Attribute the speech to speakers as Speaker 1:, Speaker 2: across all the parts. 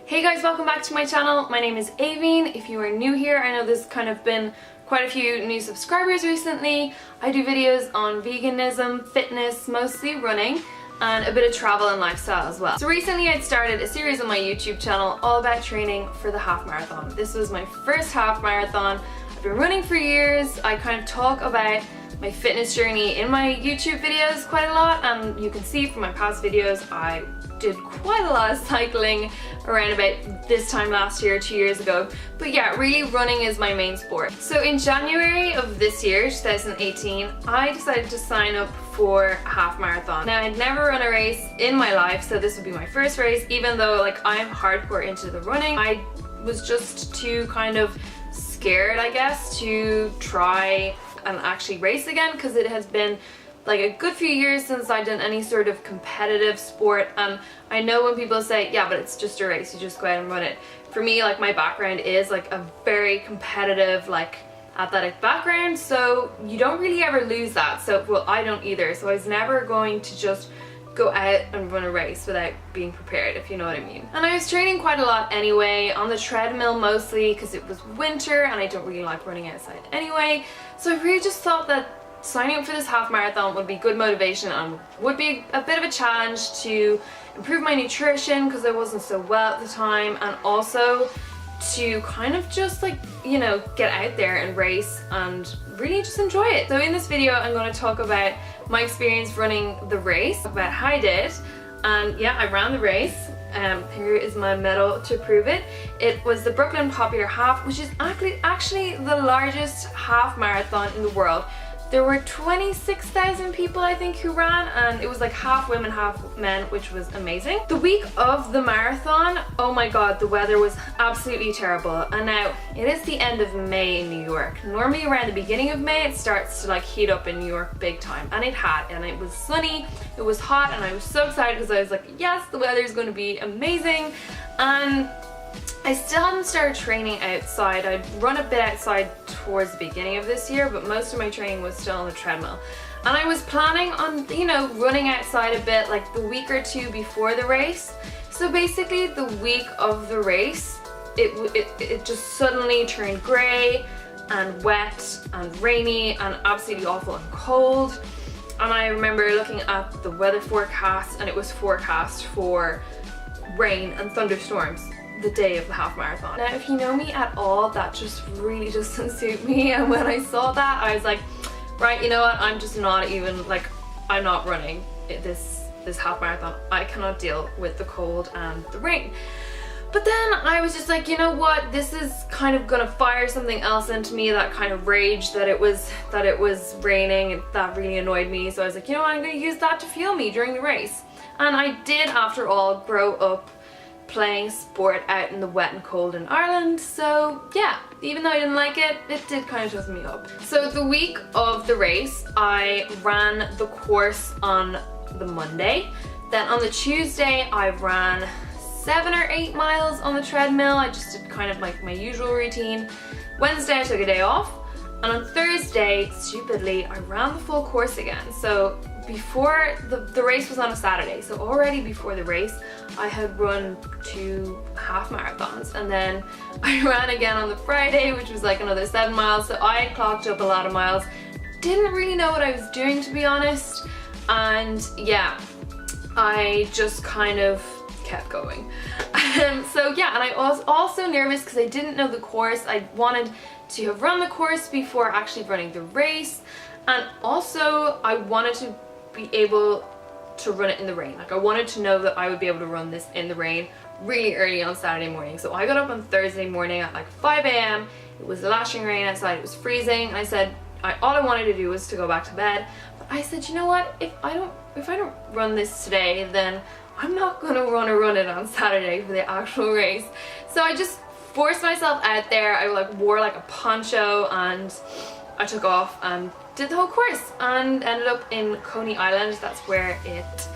Speaker 1: Hey guys, welcome back to my channel. My name is Aveen. If you are new here, I know there's kind of been quite a few new subscribers recently. I do videos on veganism, fitness, mostly running, and a bit of travel and lifestyle as well. So recently I'd started a series on my YouTube channel all about training for the half marathon. This was my first half marathon. I've been running for years. I kind of talk about my fitness journey in my YouTube videos quite a lot, and you can see from my past videos I did quite a lot of cycling around about this time last year, 2 years ago. But yeah, really running is my main sport. So in January of this year, 2018, I decided to sign up for a half marathon. Now, I'd never run a race in my life, so this would be my first race, even though like I'm hardcore into the running. I was just too kind of scared, I guess, to try and actually race again, because it has been like a good few years since I've done any sort of competitive sport. And I know when people say, yeah, but it's just a race, you just go out and run it. For me, like, my background is like a very competitive, like, athletic background, so you don't really ever lose that. So, well, I don't either. So I was never going to just go out and run a race without being prepared, if you know what I mean. And I was training quite a lot anyway, on the treadmill mostly, because it was winter and I don't really like running outside anyway. So I really just thought that signing up for this half marathon would be good motivation and would be a bit of a challenge to improve my nutrition, because I wasn't so well at the time, and also to kind of just, like, you know, get out there and race and really just enjoy it. So in this video I'm going to talk about my experience running the race, about how I did, and yeah, I ran the race. Here is my medal to prove it. It was the Brooklyn Popular Half, which is actually the largest half marathon in the world. There were 26,000 people, I think, who ran, and it was like half women, half men, which was amazing. The week of the marathon, oh my god, the weather was absolutely terrible. And now, it is the end of May in New York. Normally around the beginning of May, it starts to like heat up in New York big time. And it had, and it was sunny, it was hot, and I was so excited because I was like, yes, the weather is going to be amazing. And I still hadn't started training outside. I'd run a bit outside towards the beginning of this year, but most of my training was still on the treadmill. And I was planning on, you know, running outside a bit like the week or two before the race. So basically the week of the race, it just suddenly turned grey and wet and rainy and absolutely awful and cold. And I remember looking at the weather forecast, and it was forecast for rain and thunderstorms the day of the half marathon. Now, if you know me at all, that just really doesn't suit me, and when I saw that I was like, right, you know what, I'm just not even, like, I'm not running this half marathon. I cannot deal with the cold and the rain. But then I was just like, you know what, this is kind of gonna fire something else into me, that kind of rage that it was raining, and that really annoyed me. So I was like, you know what, I'm gonna use that to fuel me during the race. And I did, after all, grow up playing sport out in the wet and cold in Ireland, so yeah, even though I didn't like it, it did kind of tough me up. So the week of the race, I ran the course on the Monday. Then on the Tuesday, I ran 7 or 8 miles on the treadmill. I just did kind of like my usual routine. Wednesday, I took a day off. And on Thursday, stupidly, I ran the full course again. So before the race was on a Saturday, so already before the race I had run 2 half marathons, and then I ran again on the Friday, which was like another 7 miles. So I had clocked up a lot of miles. Didn't really know what I was doing, to be honest, and yeah, I just kind of kept going. So yeah, and I was also nervous because I didn't know the course. I wanted to have run the course before actually running the race, and also I wanted to be able to run it in the rain. Like, I wanted to know that I would be able to run this in the rain really early on Saturday morning. So I got up on Thursday morning at like 5 a.m. It was lashing rain outside, it was freezing, and I said all I wanted to do was to go back to bed. But I said, you know what, if I don't run this today, then I'm not gonna run it on Saturday for the actual race. So I just forced myself out there. I like wore like a poncho, and I took off and did the whole course, and ended up in Coney Island. That's where it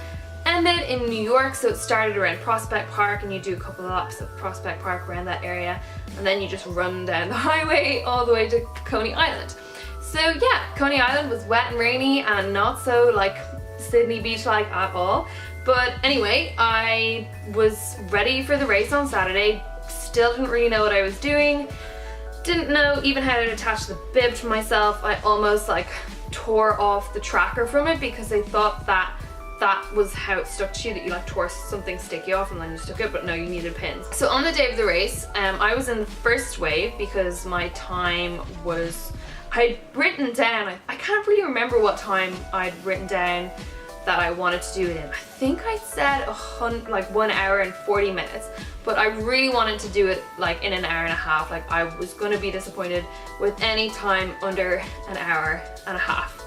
Speaker 1: ended, in New York. So it started around Prospect Park, and you do a couple of laps of Prospect Park around that area, and then you just run down the highway all the way to Coney Island. So yeah, Coney Island was wet and rainy and not so like Sydney beach like at all. But anyway, I was ready for the race on Saturday, still didn't really know what I was doing, didn't know even how to attach the bib to myself. I almost like tore off the tracker from it because I thought that was how it stuck to you, that you like tore something sticky off and then you stuck it, but no, you needed pins. So on the day of the race, I was in the first wave because my time was, I'd written down, I can't really remember what time I'd written down that I wanted to do it in. I think I said like 1 hour and 40 minutes, but I really wanted to do it like in an hour and a half. Like I was gonna be disappointed with any time under an hour and a half.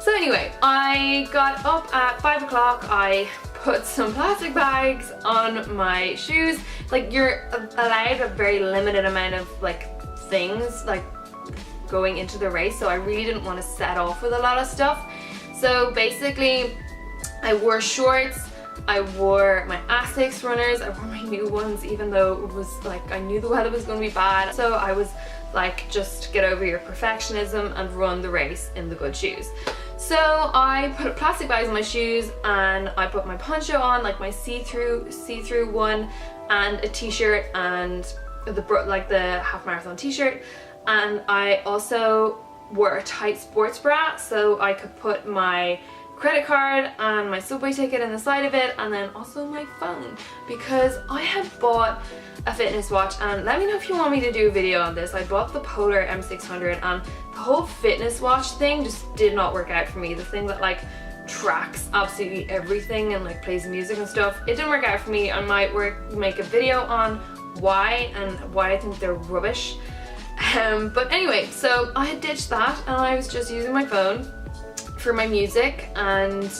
Speaker 1: So anyway, I got up at 5 o'clock, I put some plastic bags on my shoes. Like you're allowed a very limited amount of like things like going into the race, so I really didn't want to set off with a lot of stuff. So basically I wore shorts, I wore my Asics runners, I wore my new ones even though it was like I knew the weather was going to be bad. So I was like, just get over your perfectionism and run the race in the good shoes. So I put plastic bags on my shoes and I put my poncho on, like my see-through one, and a t-shirt and the half marathon t-shirt, and I also wore a tight sports bra so I could put my credit card and my subway ticket in the side of it, and then also my phone, because I had bought a fitness watch, and let me know if you want me to do a video on this. I bought the Polar M600 and the whole fitness watch thing just did not work out for me. The thing that like tracks absolutely everything and like plays music and stuff, it didn't work out for me. I might make a video on why and why I think they're rubbish. But anyway, so I had ditched that and I was just using my phone for my music, and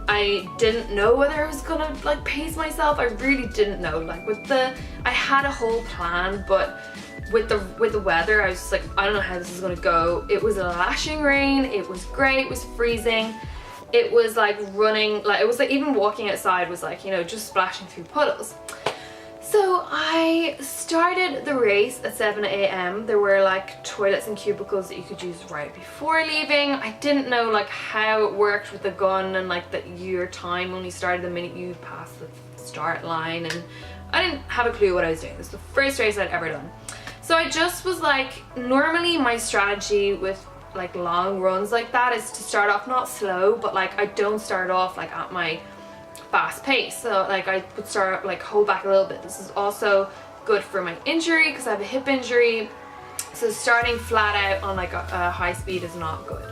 Speaker 1: I didn't know whether I was gonna like pace myself. I really didn't know. Like I had a whole plan, but with the weather, I was just like, I don't know how this is gonna go. It was a lashing rain, it was grey, it was freezing, it was like running, like it was like even walking outside was like, you know, just splashing through puddles. So I started the race at 7 AM. There were like toilets and cubicles that you could use right before leaving. I didn't know like how it worked with the gun and like that your time only started the minute you passed the start line, and I didn't have a clue what I was doing. This was the first race I'd ever done. So I just was like, normally my strategy with like long runs like that is to start off not slow, but like I don't start off like at my fast pace. So like I would start like hold back a little bit. This is also good for my injury because I have a hip injury. So starting flat out on like a high speed is not good.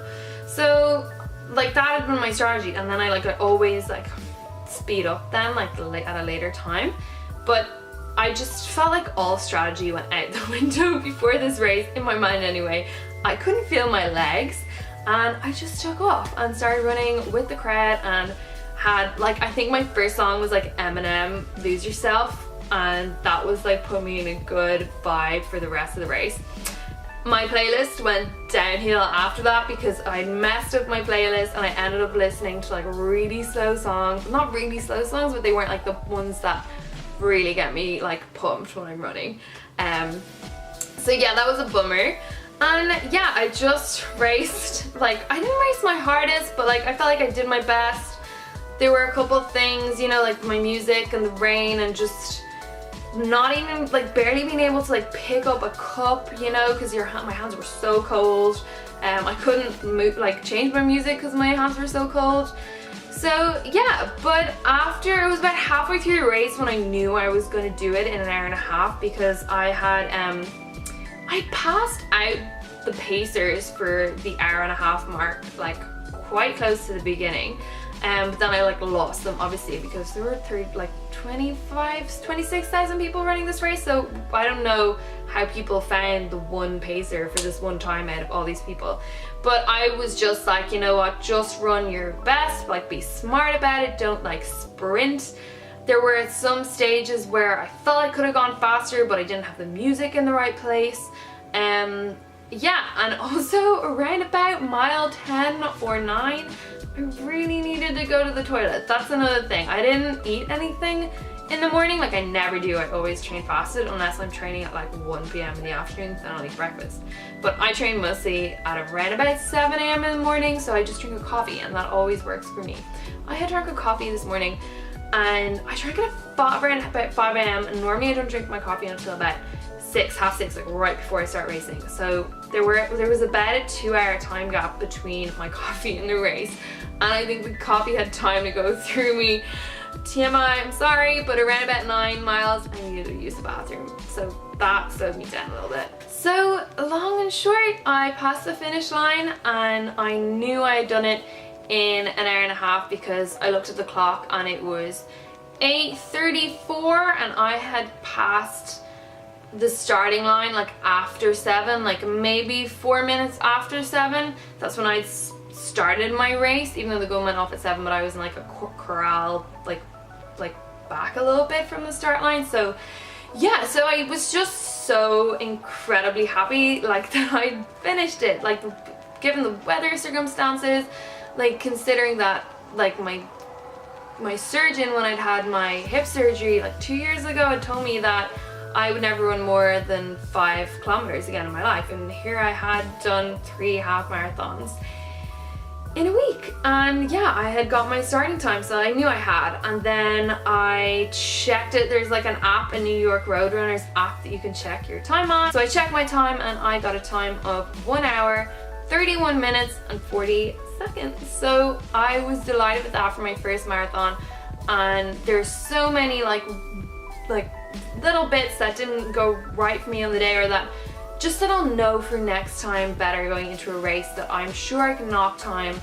Speaker 1: So like that had been my strategy, and then I always like speed up then like at a later time. But I just felt like all strategy went out the window before this race, in my mind anyway. I couldn't feel my legs and I just took off and started running with the crowd, and had like, I think my first song was like Eminem, Lose Yourself, and that was like put me in a good vibe for the rest of the race. My playlist went downhill after that because I messed up my playlist and I ended up listening to like really slow songs. Not really slow songs, but they weren't like the ones that really get me like pumped when I'm running. So yeah, that was a bummer. And yeah, I just raced, like I didn't race my hardest, but like I felt like I did my best. There were a couple of things, you know, like my music and the rain and just not even like barely being able to like pick up a cup, you know, because my hands were so cold. I couldn't move, like change my music because my hands were so cold. So yeah, but after, it was about halfway through the race when I knew I was going to do it in an hour and a half, because I had I passed out the pacers for the hour and a half mark, like quite close to the beginning. But then I like lost them obviously because there were 26,000 people running this race, so I don't know how people found the one pacer for this one time out of all these people. But I was just like, you know what, just run your best, like be smart about it, don't like sprint. There were some stages where I felt I could have gone faster, but I didn't have the music in the right place. Yeah, and also around about mile 10 or 9, I really needed to go to the toilet. That's another thing. I didn't eat anything in the morning, like I never do. I always train fasted unless I'm training at like 1 PM in the afternoon, then I'll eat breakfast. But I train mostly at around about 7 AM in the morning, so I just drink a coffee and that always works for me. I had drunk a coffee this morning and I try to get up around about 5 a.m. and normally I don't drink my coffee until about 6, half 6, like right before I start racing. So there was about a 2-hour time gap between my coffee and the race, and I think the coffee had time to go through me. TMI, I'm sorry, but around about 9 miles I needed to use the bathroom, so that slowed me down a little bit. So long and short, I passed the finish line and I knew I had done it in an hour and a half because I looked at the clock and it was 8:34 and I had passed the starting line like after 7, like maybe 4 minutes after 7. That's when I'd started my race, even though the gun went off at 7, but I was in like a corral, like back a little bit from the start line. So yeah, so I was just so incredibly happy like that I finished it, like given the weather circumstances, like considering that like my surgeon, when I'd had my hip surgery like 2 years ago, had told me that I would never run more than 5 kilometers again in my life, and here I had done 3 half marathons in a week. And yeah, I had got my starting time, so I knew I had. And then I checked it. There's like an app, a New York Roadrunners app, that you can check your time on. So I checked my time and I got a time of 1 hour 31 minutes and 40 seconds. So I was delighted with that for my first marathon. And there's so many like little bits that didn't go right for me on the day, or that just that I'll know for next time better going into a race, that I'm sure I can knock time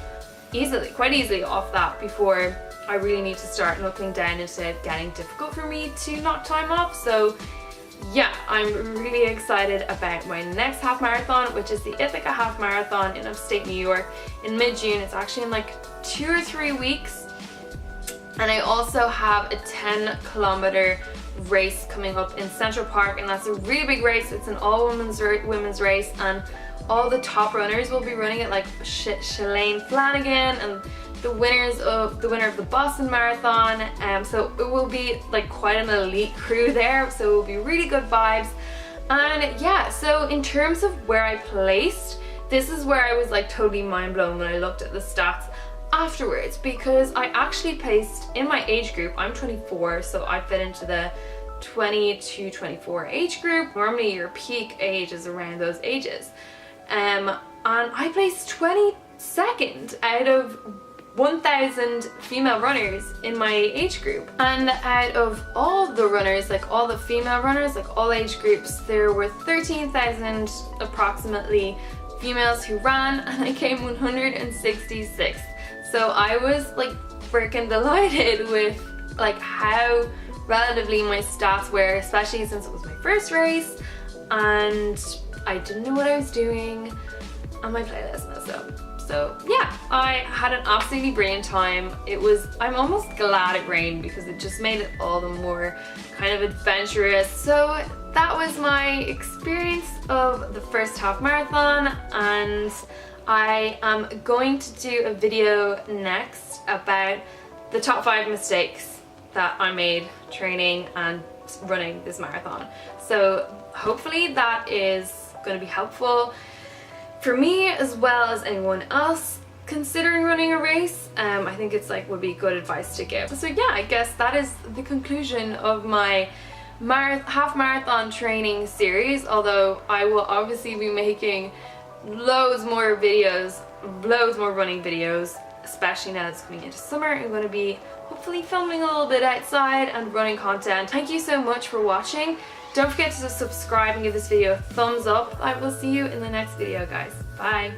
Speaker 1: easily, quite easily off that before I really need to start knuckling down into it getting difficult for me to knock time off. So yeah, I'm really excited about my next half marathon, which is the Ithaca Half Marathon in upstate New York in mid-June. It's actually in like 2 or 3 weeks. And I also have a 10-kilometer race coming up in Central Park, and that's a really big race. It's an all women's race, and all the top runners will be running it, like Shalane Flanagan and the winner of the Boston Marathon. So it will be like quite an elite crew there, so it will be really good vibes. And yeah, so in terms of where I placed, this is where I was like totally mind blown when I looked at the stats afterwards, because I actually placed in my age group. I'm 24, so I fit into the 20 to 24 age group. Normally your peak age is around those ages, and I placed 22nd out of 1,000 female runners in my age group. And out of all the runners, like all the female runners, like all age groups, there were 13,000 approximately females who ran, and I came 166th. So I was like freaking delighted with like how relatively my stats were, especially since it was my first race and I didn't know what I was doing and my playlist messed up. So yeah, I had an absolutely brilliant time. I'm almost glad it rained because it just made it all the more kind of adventurous. So that was my experience of the first half marathon, and I am going to do a video next about the top 5 mistakes that I made training and running this marathon. So hopefully that is going to be helpful for me as well as anyone else considering running a race. I think it's like would be good advice to give. So yeah, I guess that is the conclusion of my half marathon training series, although I will obviously be making loads more videos, loads more running videos, especially now it's coming into summer. I'm going to be hopefully filming a little bit outside and running content. Thank you so much for watching. Don't forget to subscribe and give this video a thumbs up. I will see you in the next video, guys. Bye.